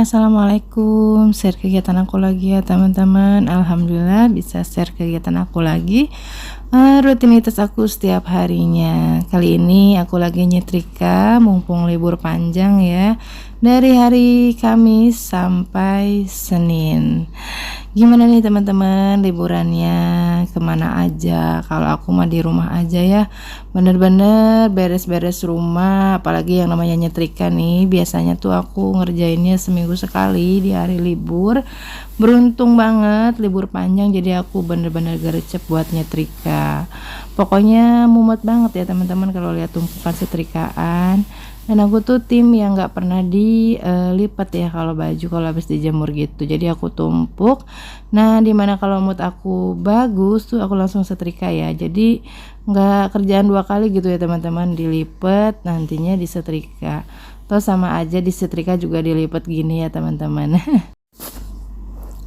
Assalamualaikum. Share kegiatan aku lagi ya teman-teman. Alhamdulillah bisa share kegiatan aku lagi. Rutinitas aku setiap harinya. Kali ini aku lagi nyetrika mumpung libur panjang ya. Dari hari Kamis sampai Senin. Gimana nih teman-teman liburannya? Kemana aja? Kalau aku mah di rumah aja ya. Bener-bener beres-beres rumah. Apalagi yang namanya nyetrika nih. Biasanya tuh aku ngerjainnya seminggu sekali di hari libur. Beruntung banget libur panjang, jadi aku bener-bener gercep buat nyetrika. Pokoknya mumet banget ya teman-teman kalau lihat tumpukan setrikaan. Dan aku tuh tim yang nggak pernah dilipat ya kalau baju kalau habis dijemur gitu. Jadi aku tumpuk. Nah dimana kalau mood aku bagus tuh aku langsung setrika ya. Jadi nggak kerjaan dua kali gitu ya teman-teman, dilipat nantinya disetrika. Terus sama aja disetrika juga dilipat gini ya teman-teman.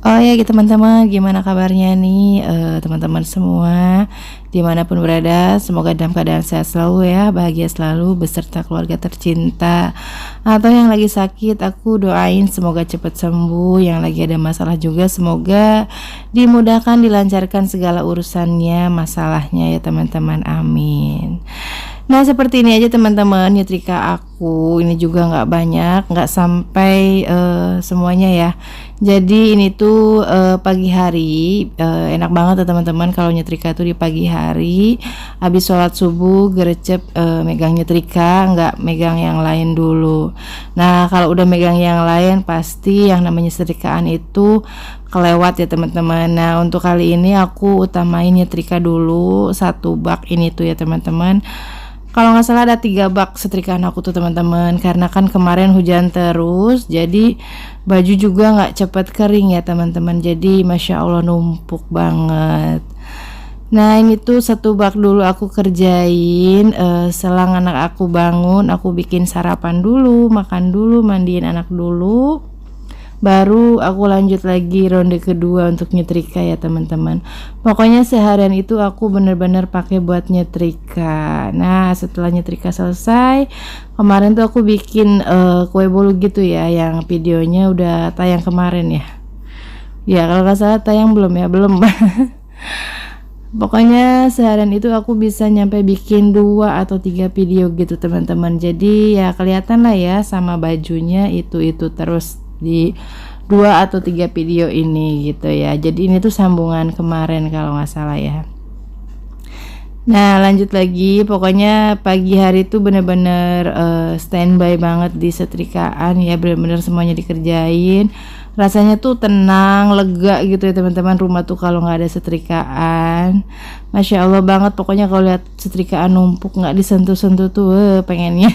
Oh ya gitu teman-teman, gimana kabarnya nih teman-teman semua dimanapun berada, semoga dalam keadaan sehat selalu ya, bahagia selalu beserta keluarga tercinta. Atau yang lagi sakit aku doain semoga cepat sembuh, yang lagi ada masalah juga semoga dimudahkan, dilancarkan segala urusannya, masalahnya ya teman-teman, amin. Nah seperti ini aja teman-teman nyetrika aku, ini juga nggak banyak, nggak sampai semuanya ya. Jadi ini tuh pagi hari, enak banget ya teman-teman kalau nyetrika tuh di pagi hari. Habis sholat subuh gercep megang nyetrika, nggak megang yang lain dulu. Nah kalau udah megang yang lain pasti yang namanya setrikaan itu kelewat ya teman-teman. Nah untuk kali ini aku utamain nyetrika dulu satu bak ini tuh ya teman-teman. Kalau nggak salah ada 3 bak setrikaan aku tuh teman-teman, karena kan kemarin hujan terus jadi baju juga nggak cepet kering ya teman-teman, jadi masya Allah numpuk banget. Nah ini tuh satu bak dulu aku kerjain, selang anak aku bangun aku bikin sarapan dulu, makan dulu, mandiin anak dulu, baru aku lanjut lagi ronde kedua untuk nyetrika ya teman-teman. Pokoknya seharian itu aku bener-bener pakai buat nyetrika. Nah setelah nyetrika selesai, kemarin tuh aku bikin kue bolu gitu ya, yang videonya udah tayang kemarin ya. Ya kalau nggak salah tayang belum ya, belum. Pokoknya seharian itu aku bisa nyampe bikin 2 atau 3 video gitu teman-teman. Jadi ya kelihatan lah ya sama bajunya itu terus di 2 atau 3 video ini gitu ya. Jadi ini tuh sambungan kemarin kalau nggak salah ya. Nah lanjut lagi, pokoknya pagi hari tuh bener-bener standby banget di setrikaan ya, bener-bener semuanya dikerjain. Rasanya tuh tenang, lega gitu ya teman-teman, rumah tuh kalau nggak ada setrikaan. Masya Allah banget, pokoknya kalau lihat setrikaan numpuk nggak disentuh-sentuh tuh pengennya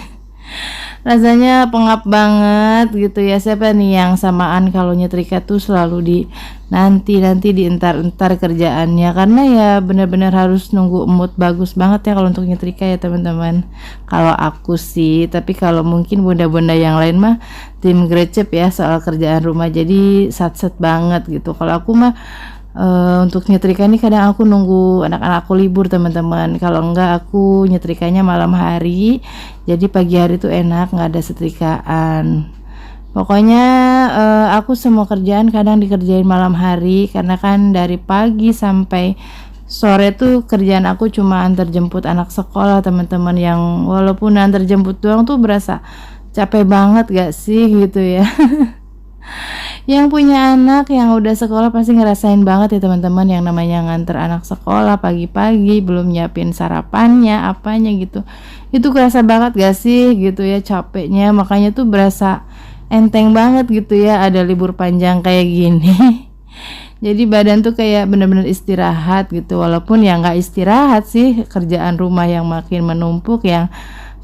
rasanya pengap banget gitu ya. Siapa nih yang samaan kalau nyetrika tuh selalu di nanti dientar-entar kerjaannya, karena ya benar-benar harus nunggu mood bagus banget ya kalau untuk nyetrika ya teman-teman. Kalau aku sih, tapi kalau mungkin bunda-bunda yang lain mah tim grecep ya soal kerjaan rumah, jadi sat-set banget gitu. Kalau aku mah untuk nyetrika ini kadang aku nunggu anak-anak aku libur teman-teman. Kalau enggak aku nyetrikanya malam hari, jadi pagi hari tuh enak nggak ada setrikaan. Pokoknya aku semua kerjaan kadang dikerjain malam hari, karena kan dari pagi sampai sore tuh kerjaan aku cuma antar jemput anak sekolah teman-teman, yang walaupun antar jemput doang tuh berasa capek banget gak sih gitu ya. Yang punya anak yang udah sekolah pasti ngerasain banget ya teman-teman, yang namanya nganter anak sekolah pagi-pagi belum nyiapin sarapannya apanya gitu, itu kerasa banget gak sih gitu ya capeknya. Makanya tuh berasa enteng banget gitu ya ada libur panjang kayak gini. Jadi badan tuh kayak bener-bener istirahat gitu, walaupun ya nggak istirahat sih, kerjaan rumah yang makin menumpuk yang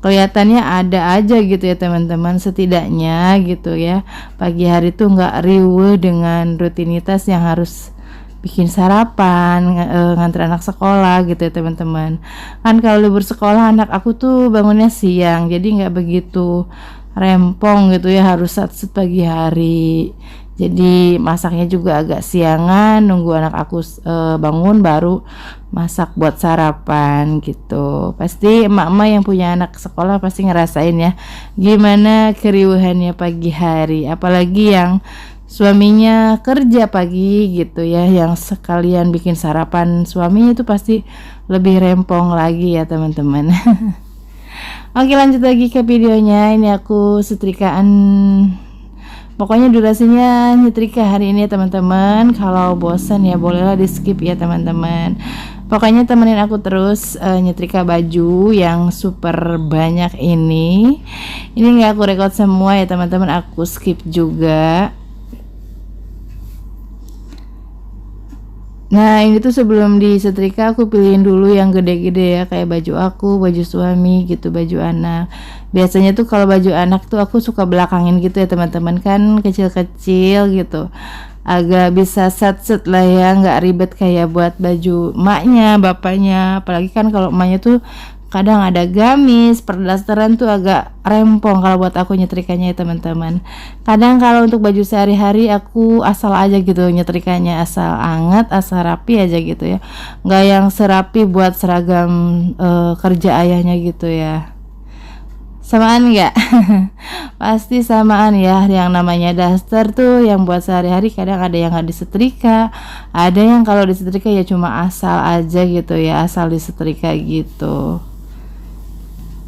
kelihatannya ada aja gitu ya teman-teman. Setidaknya gitu ya pagi hari tuh nggak riuh dengan rutinitas yang harus bikin sarapan, nganter anak sekolah gitu ya teman-teman. Kan kalau libur sekolah anak aku tuh bangunnya siang, jadi nggak begitu rempong gitu ya, harus set pagi hari. Jadi masaknya juga agak siangan, nunggu anak aku bangun baru masak buat sarapan gitu. Pasti emak-emak yang punya anak sekolah pasti ngerasain ya gimana keriuhannya pagi hari, apalagi yang suaminya kerja pagi gitu ya, yang sekalian bikin sarapan suaminya itu pasti lebih rempong lagi ya teman-teman. Oke, lanjut lagi ke videonya. Ini aku setrikaan, pokoknya durasinya nyetrika hari ini ya teman-teman. Kalau bosan ya bolehlah di skip ya teman-teman. Pokoknya temenin aku terus nyetrika baju yang super banyak ini. Ini nggak aku record semua ya teman-teman, aku skip juga. Nah ini tuh sebelum disetrika aku pilihin dulu yang gede-gede ya, kayak baju aku, baju suami gitu, baju anak. Biasanya tuh kalau baju anak tuh aku suka belakangin gitu ya teman-teman, kan kecil-kecil gitu, agak bisa set-set lah ya, nggak ribet kayak buat baju emaknya, bapaknya. Apalagi kan kalau emaknya tuh kadang ada gamis, perdasteran tuh agak rempong kalau buat aku nyetrikanya ya teman-teman. Kadang kalau untuk baju sehari-hari aku asal aja gitu nyetrikanya, asal anget, asal rapi aja gitu ya, nggak yang serapi buat seragam kerja ayahnya gitu ya. Samaan nggak? Pasti samaan ya, yang namanya daster tuh yang buat sehari-hari kadang ada yang nggak disetrika, ada yang kalau disetrika ya cuma asal aja gitu ya, asal disetrika gitu.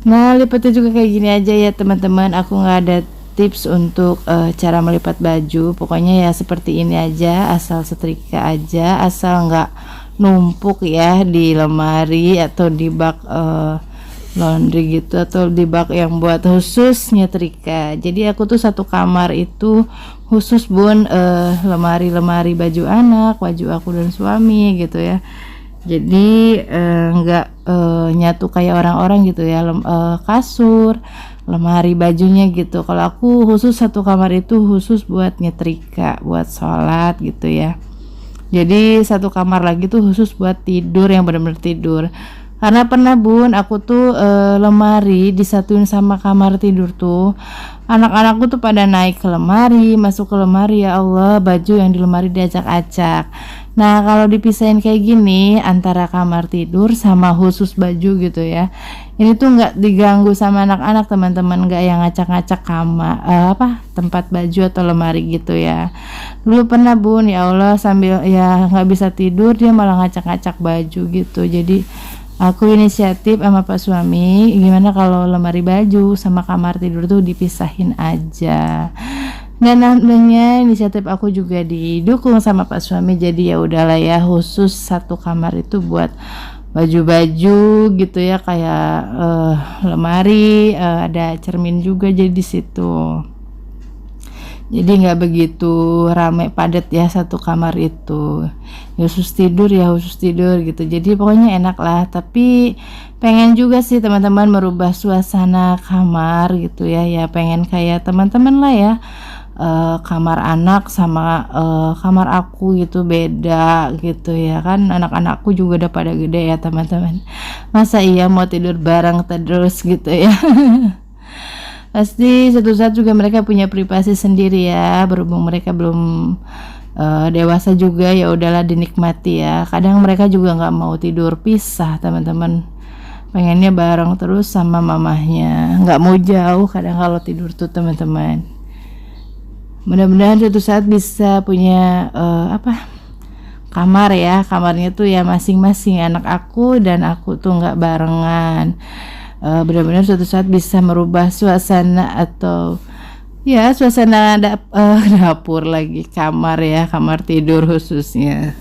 Nah lipatnya juga kayak gini aja ya teman-teman, aku nggak ada tips untuk cara melipat baju, pokoknya ya seperti ini aja, asal setrika aja, asal nggak numpuk ya di lemari atau di bak laundry gitu, atau di bak yang buat khusus nyetrika. Jadi aku tuh satu kamar itu khusus bun lemari-lemari baju anak, baju aku dan suami gitu ya. Jadi nggak nyatu kayak orang-orang gitu ya, kasur, lemari bajunya gitu. Kalau aku khusus satu kamar itu khusus buat nyetrika, buat sholat gitu ya. Jadi satu kamar lagi tuh khusus buat tidur, yang benar-benar tidur. Karena pernah bun aku tuh lemari disatuin sama kamar tidur tuh, anak-anakku tuh pada naik ke lemari, masuk ke lemari, ya Allah, baju yang di lemari diacak-acak. Nah kalau dipisahin kayak gini antara kamar tidur sama khusus baju gitu ya, ini tuh nggak diganggu sama anak-anak teman-teman, nggak yang ngacak-ngacak kamar tempat baju atau lemari gitu ya. Dulu pernah bun, ya Allah, sambil ya nggak bisa tidur dia malah ngacak-ngacak baju gitu. Jadi aku inisiatif sama Pak suami, gimana kalau lemari baju sama kamar tidur tuh dipisahin aja. Dan nantinya inisiatif aku juga didukung sama Pak suami, jadi ya udahlah ya, khusus satu kamar itu buat baju-baju gitu ya, kayak lemari, ada cermin juga jadi di situ. Jadi nggak begitu ramai padat ya satu kamar itu. Ya khusus tidur ya khusus tidur gitu. Jadi pokoknya enak lah. Tapi pengen juga sih teman-teman merubah suasana kamar gitu ya. Ya pengen kayak teman-teman lah ya. Kamar anak sama kamar aku gitu beda gitu ya kan, anak-anakku juga udah pada gede ya teman-teman, masa iya mau tidur bareng terus gitu ya. Pasti suatu saat juga mereka punya privasi sendiri ya, berhubung mereka belum dewasa juga, ya udahlah dinikmati ya. Kadang mereka juga nggak mau tidur pisah teman-teman, pengennya bareng terus sama mamahnya, nggak mau jauh kadang kalau tidur tuh teman-teman. Mudah-mudahan suatu saat bisa punya kamar ya, kamarnya tuh ya masing-masing, anak aku dan aku tuh nggak barengan. Benar-benar suatu saat bisa merubah suasana atau ya suasana dapur lagi, kamar ya, kamar tidur khususnya.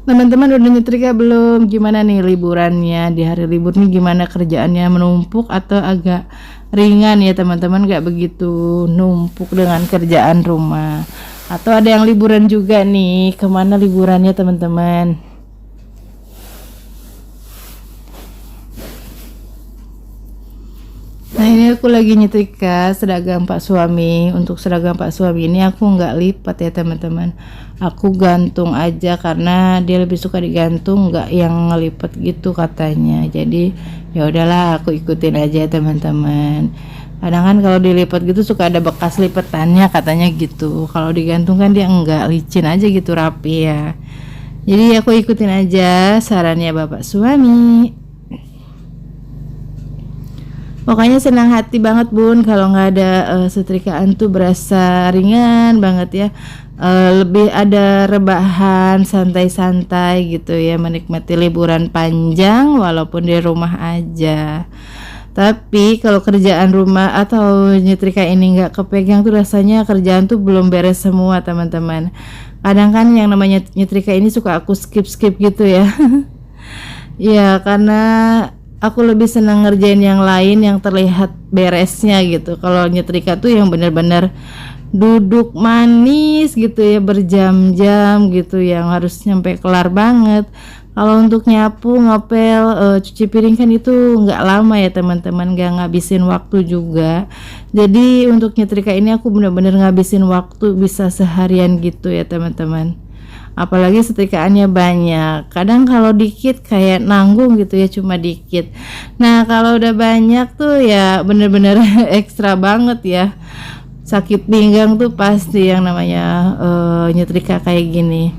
Teman-teman udah nyetrika belum? Gimana nih liburannya? Di hari libur nih gimana, kerjaannya menumpuk atau agak ringan ya teman-teman, gak begitu numpuk dengan kerjaan rumah? Atau ada yang liburan juga nih, kemana liburannya teman-teman? Nah ini aku lagi nyetrika seragam Pak suami. Untuk seragam Pak suami ini aku nggak lipat ya teman-teman, aku gantung aja karena dia lebih suka digantung, nggak yang ngelipet gitu katanya. Jadi ya udahlah aku ikutin aja teman-teman. Kadang kan kalau dilipat gitu suka ada bekas lipetannya katanya gitu. Kalau digantung kan dia enggak, licin aja gitu, rapi ya. Jadi aku ikutin aja sarannya bapak suami. Pokoknya senang hati banget bun kalau nggak ada setrikaan tuh, berasa ringan banget ya. Lebih ada rebahan, santai-santai gitu ya, menikmati liburan panjang walaupun di rumah aja. Tapi kalau kerjaan rumah atau nyetrika ini nggak kepegang tuh, rasanya kerjaan tuh belum beres semua teman-teman. Kadang kan yang namanya nyetrika ini suka aku skip gitu ya. Ya karena aku lebih senang ngerjain yang lain yang terlihat beresnya gitu. Kalau nyetrika tuh yang benar-benar duduk manis gitu ya, berjam-jam gitu, yang harus nyampe kelar banget. Kalau untuk nyapu, ngepel, cuci piring kan itu nggak lama ya teman-teman, nggak ngabisin waktu juga. Jadi untuk nyetrika ini aku benar-benar ngabisin waktu bisa seharian gitu ya teman-teman. Apalagi setrikaannya banyak. Kadang kalau dikit kayak nanggung gitu ya, cuma dikit. Nah kalau udah banyak tuh ya bener-bener ekstra banget ya. Sakit pinggang tuh pasti yang namanya nyetrika kayak gini.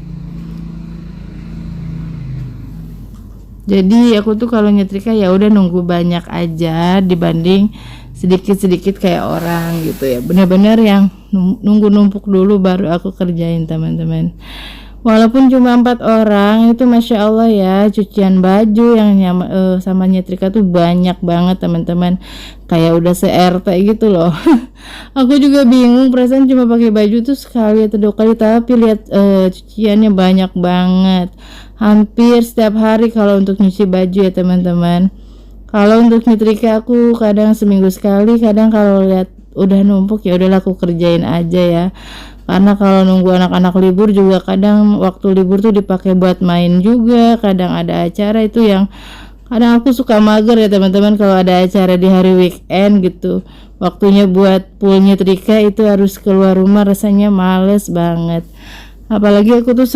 Jadi aku tuh kalau nyetrika ya udah nunggu banyak aja dibanding sedikit-sedikit kayak orang gitu ya. Bener-bener yang nunggu numpuk dulu baru aku kerjain teman-teman. Walaupun cuma 4 orang itu masya Allah ya, cucian baju yang sama nyetrika tuh banyak banget teman-teman, kayak udah se-RT gitu loh. Aku juga bingung, perasaan cuma pakai baju tuh sekali atau 2 kali, tapi lihat cuciannya banyak banget, hampir setiap hari kalau untuk nyuci baju ya teman-teman. Kalau untuk nyetrika aku kadang seminggu sekali, kadang kalau lihat udah numpuk ya udahlah aku kerjain aja ya. Karena kalau nunggu anak-anak libur juga kadang waktu libur tuh dipakai buat main juga, kadang ada acara itu yang kadang aku suka mager ya teman-teman kalau ada acara di hari weekend gitu. Waktunya buat full nyetrika itu harus keluar rumah, rasanya males banget. Apalagi aku tuh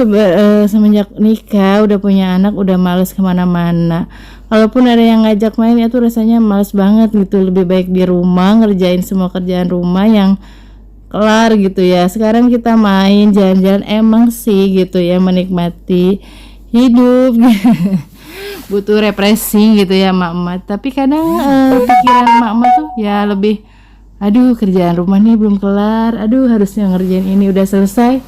semenjak nikah udah punya anak udah males kemana-mana. Kalaupun ada yang ngajak main itu rasanya males banget gitu. Lebih baik di rumah ngerjain semua kerjaan rumah yang kelar gitu ya. Sekarang kita main jalan-jalan emang sih gitu ya, menikmati hidup. Butuh refreshing gitu ya emak-emak. Tapi kadang pikiran emak-emak tuh ya lebih, aduh kerjaan rumah nih belum kelar, aduh harusnya ngerjain ini udah selesai,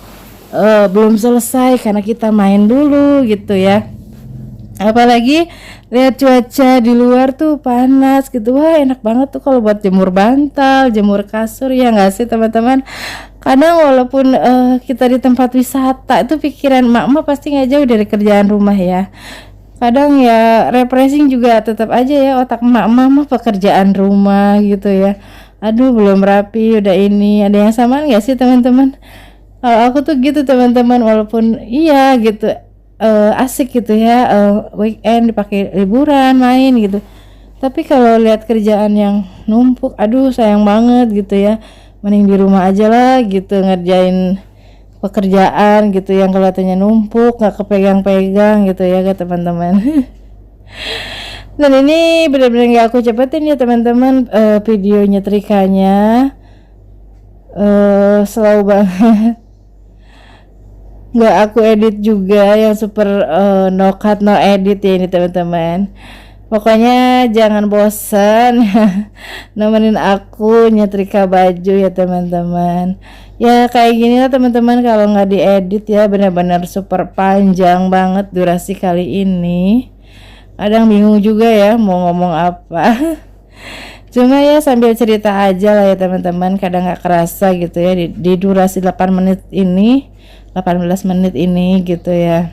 belum selesai karena kita main dulu gitu ya. Apalagi lihat cuaca di luar tuh panas gitu, wah enak banget tuh kalau buat jemur bantal, jemur kasur ya nggak sih teman-teman. Kadang walaupun kita di tempat wisata itu pikiran emak-emak pasti nggak jauh dari kerjaan rumah ya. Kadang ya refreshing juga tetap aja ya, otak emak-emak pekerjaan rumah gitu ya. Aduh belum rapi udah ini, ada yang sama nggak sih teman-teman? Kalau aku tuh gitu teman-teman, walaupun iya gitu asik gitu ya, weekend dipakai liburan main gitu, tapi kalau lihat kerjaan yang numpuk, aduh sayang banget gitu ya, mending di rumah aja lah gitu ngerjain pekerjaan gitu yang kelihatannya numpuk nggak kepegang-pegang gitu ya ke teman-teman. Dan ini benar-benar nggak aku cepetin ya teman-teman, video nyetrikanya slow banget. Nggak aku edit juga yang super no cut no edit ya ini teman-teman. Pokoknya jangan bosan nemenin aku nyetrika baju ya teman-teman. Ya kayak gini lah teman-teman, kalau nggak diedit ya benar-benar super panjang banget durasi kali ini. Kadang bingung juga ya mau ngomong apa. Cuma ya sambil cerita aja lah ya teman-teman, kadang nggak kerasa gitu ya di durasi 18 menit ini gitu ya,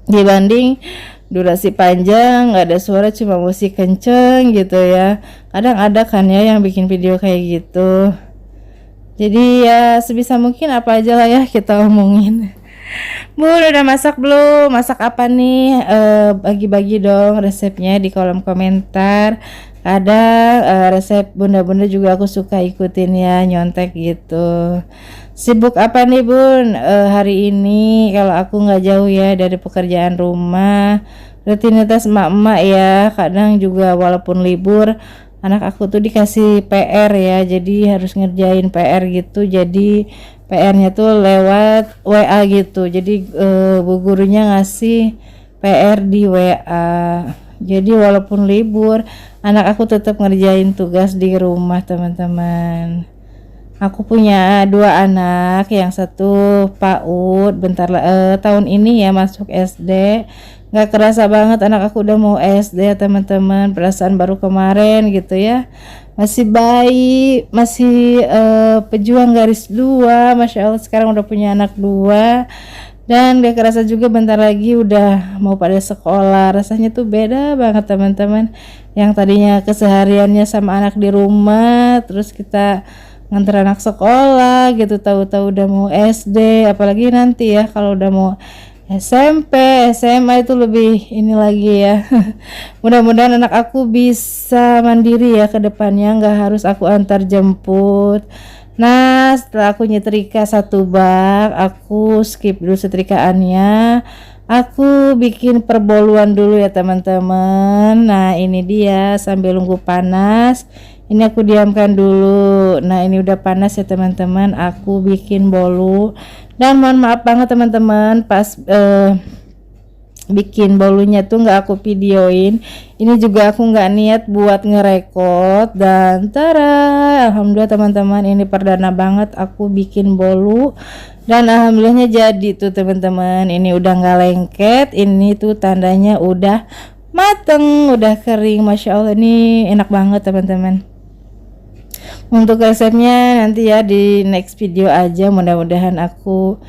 dibanding durasi panjang nggak ada suara cuma musik kenceng gitu ya. Kadang ada kan ya yang bikin video kayak gitu. Jadi ya sebisa mungkin apa aja lah ya kita omongin. Bun udah masak belum? Masak apa nih? Bagi-bagi dong resepnya di kolom komentar. Kadang resep bunda-bunda juga aku suka ikutin ya, nyontek gitu. Sibuk apa nih bun hari ini? Kalau aku nggak jauh ya dari pekerjaan rumah, rutinitas emak-emak ya. Kadang juga walaupun libur anak aku tuh dikasih PR ya, jadi harus ngerjain PR gitu. Jadi PR-nya tuh lewat WA gitu. Jadi bu gurunya ngasih PR di WA. Jadi walaupun libur, anak aku tetap ngerjain tugas di rumah, teman-teman. Aku punya dua anak, yang satu PAUD, tahun ini ya masuk SD. Nggak kerasa banget anak aku udah mau SD ya teman-teman, perasaan baru kemarin gitu ya. Masih bayi, masih pejuang garis 2, Masya Allah sekarang udah punya anak 2. Dan gak kerasa juga bentar lagi udah mau pada sekolah. Rasanya tuh beda banget teman-teman. Yang tadinya kesehariannya sama anak di rumah, terus kita nganter anak sekolah gitu, tahu-tahu udah mau SD, apalagi nanti ya kalau udah mau SMP, SMA itu lebih ini lagi ya. Mudah-mudahan anak aku bisa mandiri ya ke depannya, nggak harus aku antar jemput. Nah, setelah aku nyetrika satu bak, aku skip dulu setrikaannya. Aku bikin perboluan dulu ya teman-teman. Nah, ini dia sambil nunggu panas. Ini aku diamkan dulu. Nah, ini udah panas ya teman-teman. Aku bikin bolu. Dan mohon maaf banget teman-teman, pas bikin bolunya tuh nggak aku videoin. Ini juga aku nggak niat buat ngerekod. Dan tara, alhamdulillah teman-teman, ini perdana banget aku bikin bolu. Dan alhamdulillahnya jadi tuh teman-teman. Ini udah nggak lengket. Ini tuh tandanya udah mateng, udah kering. Masya Allah, ini enak banget teman-teman. Untuk resepnya nanti ya di next video aja, mudah-mudahan aku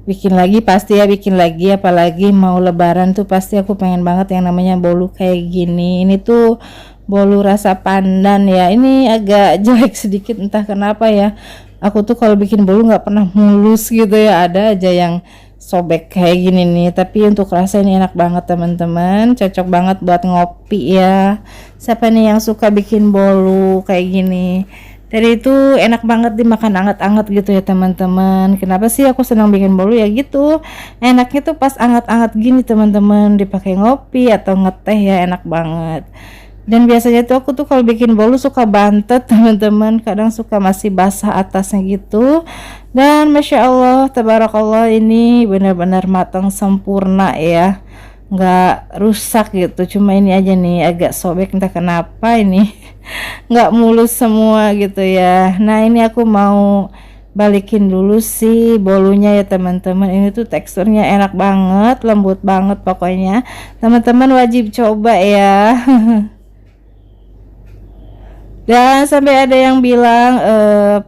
bikin lagi, pasti ya bikin lagi, apalagi mau lebaran tuh pasti aku pengen banget yang namanya bolu kayak gini. Ini tuh bolu rasa pandan ya, ini agak jelek sedikit entah kenapa ya. Aku tuh kalau bikin bolu nggak pernah mulus gitu ya, ada aja yang sobek kayak gini nih. Tapi untuk rasa ini enak banget teman-teman, cocok banget buat ngopi ya. Siapa nih yang suka bikin bolu kayak gini? Dari itu enak banget dimakan anget-anget gitu ya teman-teman. Kenapa sih aku senang bikin bolu ya gitu? Enaknya tuh pas anget-anget gini teman-teman, dipakai ngopi atau ngeteh ya, enak banget. Dan biasanya tuh aku tuh kalau bikin bolu suka bantet teman-teman, kadang suka masih basah atasnya gitu. Dan Masya Allah, tabarakallah, ini benar-benar matang sempurna ya, nggak rusak gitu. Cuma ini aja nih agak sobek entah kenapa, ini nggak mulus semua gitu ya. Nah, ini aku mau balikin dulu sih bolunya ya teman-teman. Ini tuh teksturnya enak banget, lembut banget pokoknya. Teman-teman wajib coba ya. Dan sampai ada yang bilang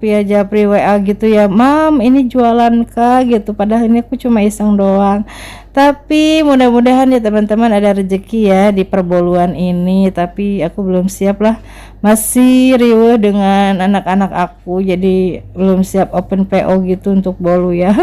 via Japri WA gitu ya, Mam ini jualan kah gitu, padahal ini aku cuma iseng doang. Tapi mudah-mudahan ya teman-teman ada rezeki ya di perboluan ini. Tapi aku belum siap lah, masih riuh dengan anak-anak aku, jadi belum siap open PO gitu untuk bolu ya.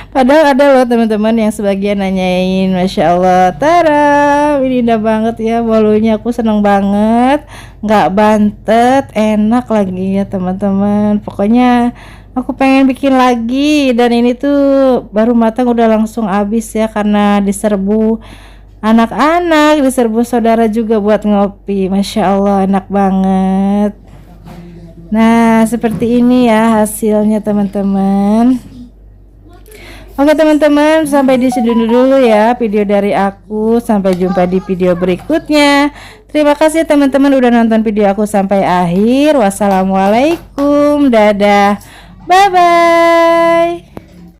Padahal ada loh teman-teman yang sebagian nanyain, Masya Allah, tara, ini indah banget ya bolunya, aku seneng banget, nggak bantet, enak lagi ya teman-teman. Pokoknya aku pengen bikin lagi, dan ini tuh baru matang udah langsung habis ya, karena diserbu anak-anak, diserbu saudara juga buat ngopi. Masya Allah, enak banget. Nah, seperti ini ya hasilnya teman-teman. Oke teman-teman, sampai di sini dulu ya video dari aku. Sampai jumpa di video berikutnya. Terima kasih teman-teman udah nonton video aku sampai akhir. Wassalamualaikum, dadah, bye bye.